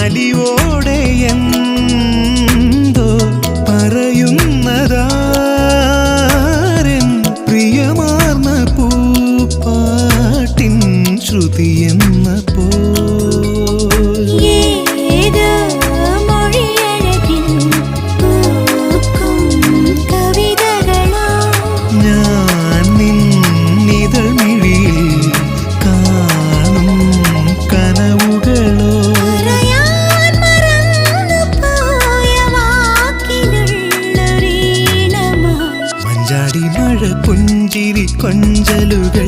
അലിവോടെ എന്തോ പറയുന്നതാരൻ പ്രിയമാർന്ന പൂപ്പാട്ടിൻ ശ്രുതിയെന്ന പോ ഞാൻ നിന്നിതൾ മിഴിയിൽ കാണും കനവുകളോ മഞ്ചാടി മഴ പുഞ്ചിരി കൊഞ്ചലുകൾ